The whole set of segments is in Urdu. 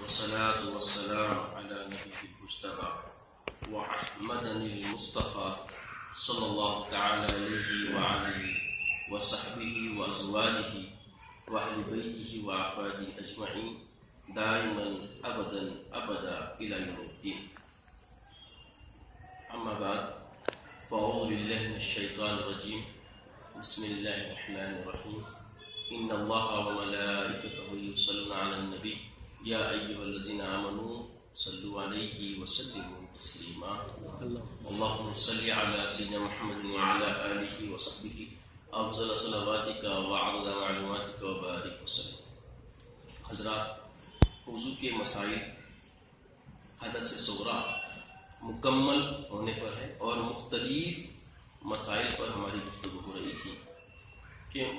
والصلاة والسلام على نبي المجتبى وأحمد المصطفى صلى الله تعالى عليه وعلى وصحبه وأزواجه وأهل بيته وأحفاده أجمعين دائما أبدا إلى يوم الدين. أما بعد، فأعوذ بالله من الشيطان الرجيم. بسم الله الرحمن الرحيم. إن الله وملائكته يصلون على النبي يا أيها الذين آمنوا صلوا عليه وسلموا تسليما. اللهم صل على سيدنا محمد وعلى آله وصحبه أفضل صلواتك وعدد معلوماتك وبارك وسلم. حضرات، وضو کے مسائل حدث صغریٰ مکمل ہونے پر ہے اور مختلف مسائل پر ہماری گفتگو ہو رہی تھی کہ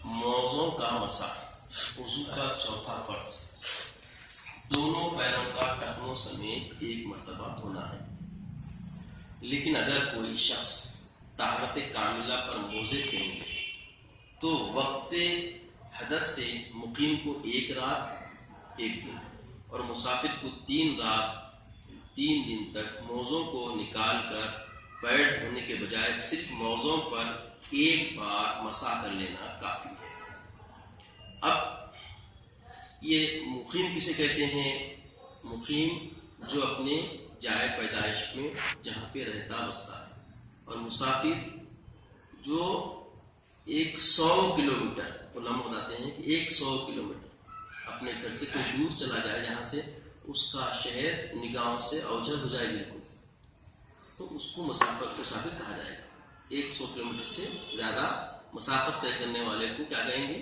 موضوع کا مسح، وضو کا چوتھا فرض، دونوں پیروں کا ٹخنوں سمیت ایک مرتبہ ہونا ہے. لیکن اگر کوئی شخص طہارت کاملہ پر موزے پہن لے تو وقت حدث سے مقیم کو 1 رات 1 دن اور مسافر کو 3 رات 3 دن تک موزوں کو نکال کر پیر دھونے کے بجائے صرف موزوں پر ایک بار مسح کر لینا کافی ہے. اب یہ مقیم کسے کہتے ہیں؟ مقیم جو اپنے جائے پیدائش میں جہاں پہ رہتا بستا ہے، اور مسافر جو 100 کلومیٹر، علماء بتاتے ہیں کہ 100 کلومیٹر اپنے گھر سے کوئی دور چلا جائے جہاں سے اس کا شہر نگاہوں سے اوجھل ہو جائے بالکل، تو اس کو مسافر کہا جائے گا. 100 کلومیٹر سے زیادہ مسافت طے کرنے والے کو کیا کہیں گے؟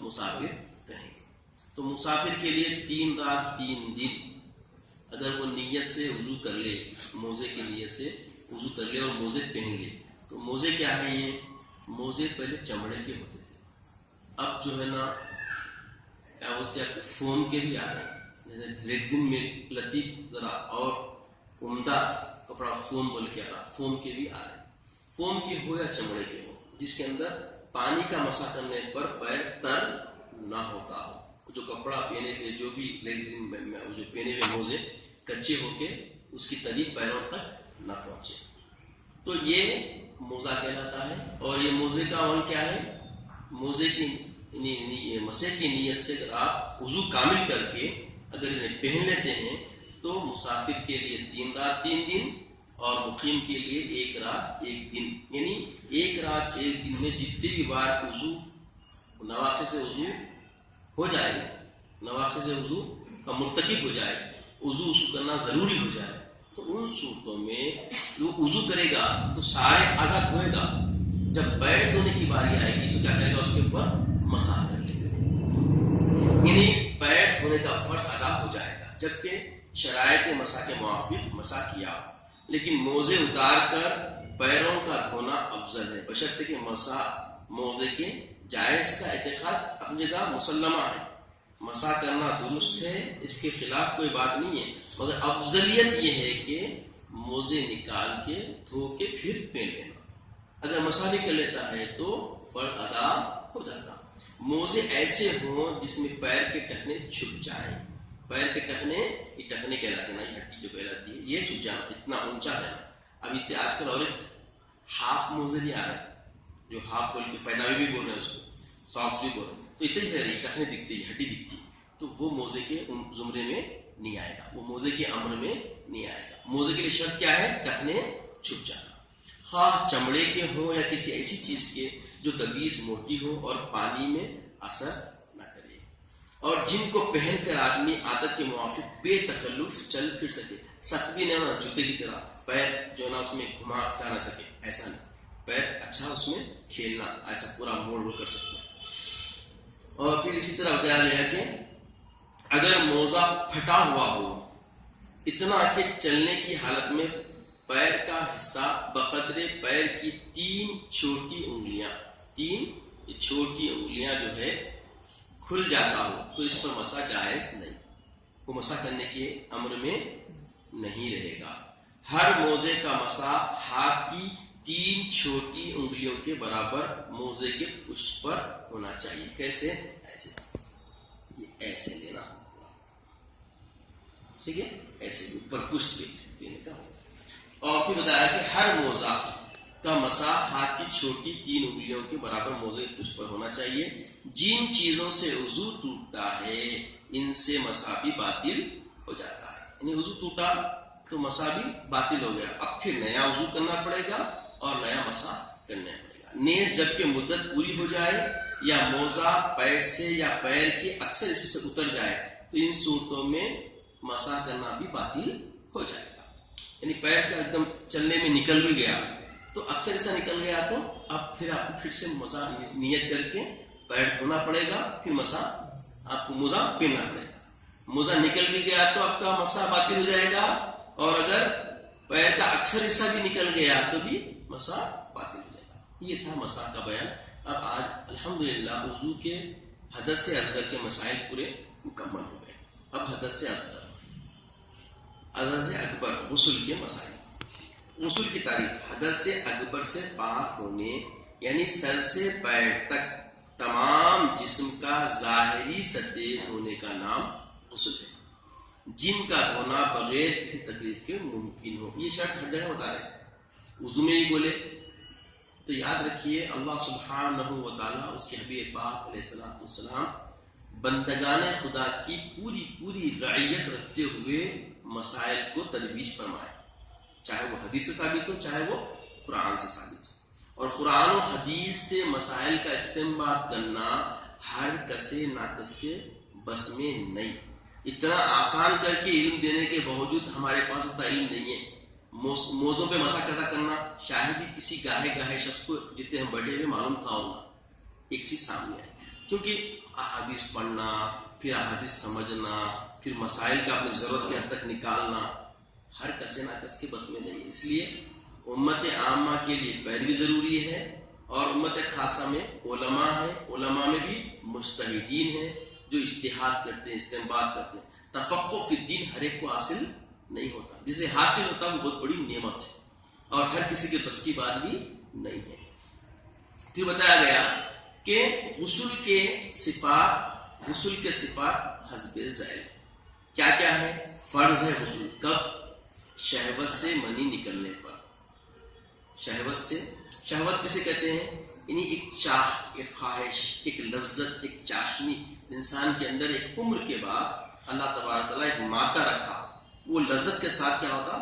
مسافر کہیں گے. تو مسافر کے لیے 3 رات 3 دن اگر وہ نیت سے وضو کر لے، موزے کی نیت سے وضو کر لے اور موزے پہن لے، تو موزے کیا ہے؟ یہ موزے پہلے چمڑے کے ہوتے تھے، اب جو ہے نا کیا ہوتے ہیں، فوم کے بھی آ رہے ہیں، جیسے ریگزن میں لطیف ذرا اور عمدہ کپڑا فوم بول کے آ رہا، فوم کے بھی آ رہے ہیں. فوم کے ہو یا چمڑے کے ہو، جس کے اندر پانی کا مسح کرنے پر پیر تر نہ ہوتا ہو. جو کپڑا پہنے ہوئے، جو بھی جو پہنے ہوئے موزے کچے ہو کے اس کی تری پیروں تک نہ پہنچے، تو یہ موزہ کہلاتا ہے. اور یہ موزے کا عمل کیا ہے؟ موزے کی مسح کی نیت سے اگر آپ وضو کامل کر کے اگر انہیں پہن لیتے ہیں تو مسافر کے لیے 3 رات 3 دن اور مقیم کے لیے 1 رات 1 دن، یعنی 1 رات 1 دن میں جتنی بھی بار وضو نواقض سے وضو ہو جائے، نواقض سے وضو کا مرتکب ہو جائے، وضو اس کو کرنا ضروری ہو جائے، تو ان صورتوں میں جو وضو کرے گا تو سارے اعضاء دھوئے گا. جب پیر دھونے کی باری آئے گی تو کیا کرے گا؟ اس کے اوپر مسح کر لے گا، یعنی پیر دھونے کا فرض ادا ہو جائے گا. جبکہ شرائط مسح کے موافق مسح کیا، لیکن موزے اتار کر پیروں کا دھونا افضل ہے، بشرطے کہ مسح موزے کے جائز کا اعتقاد اپنی جگہ مسلمہ ہے، مسح کرنا درست ہے، اس کے خلاف کوئی بات نہیں ہے، مگر افضلیت یہ ہے کہ موزے نکال کے دھو کے پھر پہن لینا. اگر مسح بھی کر لیتا ہے تو فرض ادا ہو جاتا. موزے ایسے ہوں جس میں پیر کے ٹخنے چھپ جائیں، پیر کے ٹخنے، یہ ٹخنے کہلاتے ہیں نا، یہ ہڈی جو کہلاتی ہے، یہ چھپ جانا، اتنا اونچا رہنا. ابھی آج کل اور ایک ہاف موزے بھی آ رہے ہیں، جو ہاف بول کے پیداوی بھی بول رہے ہیں، اس کو ساکس بھی بول رہے ہیں، تو اتنی سے رہی ٹخنے دکھتی ہے، ہڈی دکھتی ہے، تو وہ موزے کے ان زمرے میں نہیں آئے گا، وہ موزے کے امر میں نہیں آئے گا. موزے کے لیے شرط کیا ہے؟ ٹخنے چھپ جانا، خواہ چمڑے کے ہوں یا کسی ایسی چیز کے جو تبیس موٹی ہو اور پانی میں اثر نہ کرے، اور جن کو پہن کر آدمی عادت کے موافق بے تکلف چل پھر سکے. سخت بھی نہ ہونا، جوتے کی طرح پیر جو ہے نا اس میں گھما نہ سکے، ایسا نہیں، پیر اچھا اس میں کھیلنا، ایسا پورا موڑ کر سکتا. اور پھر اسی طرح بتایا گیا کہ اگر موزہ پھٹا ہوا ہو اتنا کہ چلنے کی حالت میں پیر کا حصہ بقدر پیر کی 3 چھوٹی انگلیاں جو ہے کھل جاتا ہو تو اس پر مسح جائز نہیں، وہ مسح کرنے کے امر میں نہیں رہے گا. ہر موزے کا مسح ہاتھ کی 3 چھوٹی انگلیوں کے برابر موزے کے پشت پر ہونا چاہیے. کیسے؟ ایسے، یہ ایسے لینا، ٹھیک ہے، ایسے اوپر پشت پہ پینے کا. اور پھر بتایا کہ ہر موزہ کا مسا ہاتھ کی چھوٹی 3 انگلیوں کے برابر موزے کی پشت پر ہونا چاہیے. جن چیزوں سے وضو ٹوٹتا ہے ان سے مسا بھی باطل ہو جاتا ہے. یعنی وضو ٹوٹا تو مسا بھی باطل ہو گیا، اب پھر نیا وضو کرنا پڑے گا اور نیا مسا کرنا پڑے گا. نیز جب کہ مدت پوری ہو جائے یا موزہ پیر سے یا پیر کے اکثر حصے سے اتر جائے تو ان صورتوں میں مسا کرنا بھی باطل ہو جائے گا. یعنی پیر کا ایک دم چلنے میں نکل بھی گیا تو اکثر حصہ نکل گیا تو اب پھر آپ کو پھر سے مسا نیت کر کے پیر دھونا پڑے گا، پھر مسا آپ کو موزہ پہننا پڑے گا. موزہ نکل بھی گیا تو آپ کا مسا باطل ہو جائے گا، اور اگر پیر کا اکثر حصہ بھی نکل گیا تو بھی مسا باطل ہو جائے گا. یہ تھا مسا کا بیان. اب آج الحمدللہ وضو کے حدث سے اصغر کے مسائل پورے مکمل ہو گئے. اب حدث سے اصغر، حدث سے اکبر، غسل کے مسائل. غسل کی تعریف: حدث سے اکبر سے پاک ہونے یعنی سر سے پیر تک تمام جسم کا ظاہری سطح دھونے کا نام غسل ہے، جن کا دھونا بغیر کسی تکلیف کے ممکن ہو. یہ شرط ہر جگہ بتا رہے ہیں، وضو میں ہی بولے تو یاد رکھیے اللہ سبحانہ و تعالیٰ اس کے حبیب پاک علیہ السلام بندگان خدا کی پوری رعیت رکھتے ہوئے مسائل کو ترویج فرمائے، چاہے وہ حدیث سے ثابت ہو چاہے وہ قرآن سے ثابت ہو. اور قرآن و حدیث سے مسائل کا استنباط کرنا ہر کسے ناقص کے بس میں نہیں. اتنا آسان کر کے علم دینے کے باوجود ہمارے پاس اتنا علم نہیں ہے. موضوع پہ مسا کیسا کرنا شاید ہی کسی گاہے شخص کو جتنے ہم بیٹھے ہوئے معلوم تھا ہوگا. ایک چیز سامنے آئی، کیونکہ احادیث پڑھنا، پھر احادیث سمجھنا، پھر مسائل کا اپنی ضرورت کے حد تک نکالنا ہر کسے ناقص کے بس میں نہیں. اس لیے امت عامہ کے لیے پیروی ضروری ہے، اور امت خاصہ میں علماء ہیں، علماء میں بھی مجتہدین ہیں جو اجتہاد کرتے ہیں، استنباط کرتے ہیں. تفقہ فی الدین ہر ایک کو حاصل نہیں ہوتا، جسے حاصل ہوتا وہ بہت بڑی نعمت ہے اور ہر کسی کے بس کی بات بھی نہیں ہے. پھر بتایا گیا کہ غسل کے صفات حسب ذیل کیا کیا ہے. فرض ہے غسل کب؟ شہوت سے منی نکلنے پر. شہوت کسے کہتے ہیں؟ یعنی ایک چاہ، ایک خواہش، ایک لذت، ایک چاشنی انسان کے اندر ایک عمر کے بعد اللہ تبارک تعالیٰ ایک مادہ رکھا، وہ لذت کے ساتھ کیا ہوتا؟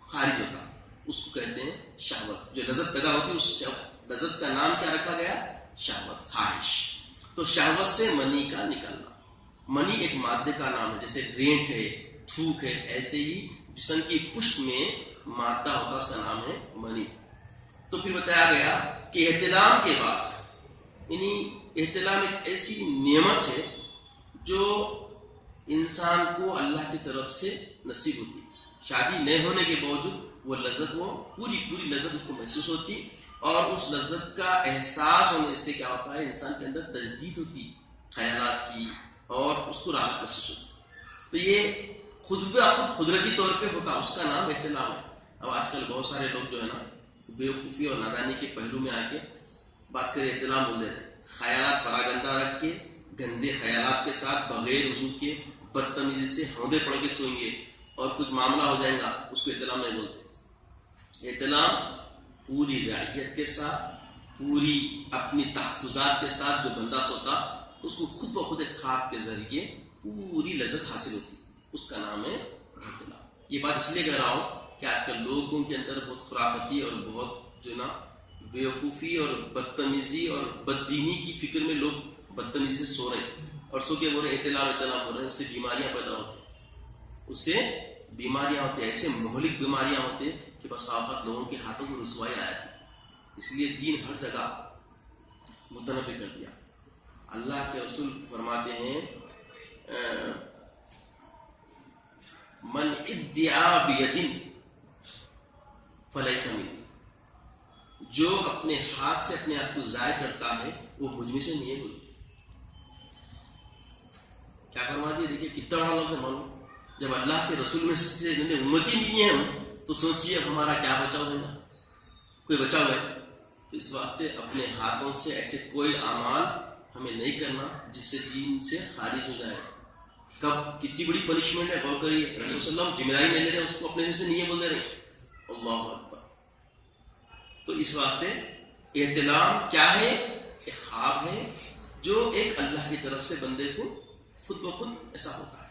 خارج ہوتا. اس کو کہتے ہیں شہوت. جو لذت پیدا ہوتی اس لذت کا نام کیا رکھا گیا؟ شہوت، خواہش. تو شہوت سے منی کا نکلنا. منی ایک مادے کا نام ہے، جیسے رینٹ ہے، تھوک ہے، ایسے ہی جسم کی پشت میں مادہ ہوتا اس کا نام ہے منی. تو پھر بتایا گیا کہ احتلام کے بعد، یعنی احتلام ایک ایسی نعمت ہے جو انسان کو اللہ کی طرف سے نصیب ہوتی. شادی نہیں ہونے کے باوجود وہ لذت، وہ پوری لذت اس کو محسوس ہوتی، اور اس لذت کا احساس ہونے سے کیا ہوتا ہے؟ انسان کے اندر تجدید ہوتی خیالات کی، اور اس کو راحت محسوس ہوتی. تو یہ خود قدرتی طور پہ ہوتا، اس کا نام احتلام ہے. اب آج کل بہت سارے لوگ جو ہے نا بیوقوفی اور نادانی کے پہلو میں آ کے بات کریں احتلام بول رہے ہیں. خیالات پراگندہ رکھ کے، گندے خیالات کے ساتھ، بغیر وضو کے بدتمیزی سے ہودے پڑھ کے سوئیں گے اور کچھ معاملہ ہو جائے گا، اس کو احتلام نہیں بولتے. احتلام پوری رعیت کے ساتھ، پوری اپنی تحفظات کے ساتھ جو بندہ سوتا اس کو خود بخود خواب کے ذریعے پوری لذت حاصل ہوتی، اس کا نام ہے احتلام. یہ بات اس لیے کہہ رہا ہوں کہ آج کل لوگوں کے اندر بہت خرافتی اور بہت جو نا بیوقوفی اور بدتمیزی اور بددینی کی فکر میں لوگ بدتمیزی سے سو رہے ہیں، اور سو کے بول رہے احتلام ہو رہے ہیں. اس سے بیماریاں پیدا ہوتی ہیں، اس سے بیماریاں ہوتی ہیں، ایسے مہلک بیماریاں ہوتی ہیں کہ بس آفت لوگوں کے ہاتھوں کو رسوائی آیا تھی. اس لیے دین ہر جگہ متنوع کر دیا. اللہ کے رسول فرماتے ہیں من ادعا بید فلیس منی، جو اپنے ہاتھ سے اپنے آپ کو ضائع کرتا ہے وہ مجھ میں سے نہیں ہے. بولی کیا فرما دیا؟ دیکھیے کتنا بڑا لفظ ہے. معلوم جب اللہ کے رسول میں سے امتی نہیں ہے ہم، تو سوچیے اب ہمارا کیا بچاؤ ہوگا؟ کوئی بچاؤ ہے؟ تو اس واسطے اپنے ہاتھوں سے ایسے کوئی اعمال ہمیں نہیں کرنا جس سے دین سے خارج ہو جائے. کب کتنی بڑی پنشمنٹ ہے، غور کریے. رسول صلی اللہ علیہ وسلم ذمہ داری نہیں لے رہے، اس کو اپنے سے نہیں بول دے رہے. اللہ اکبر. تو اس واسطے احتلام کیا ہے؟ ایک خواب ہے جو ایک اللہ کی طرف سے بندے کو خود بخود ایسا ہوتا ہے.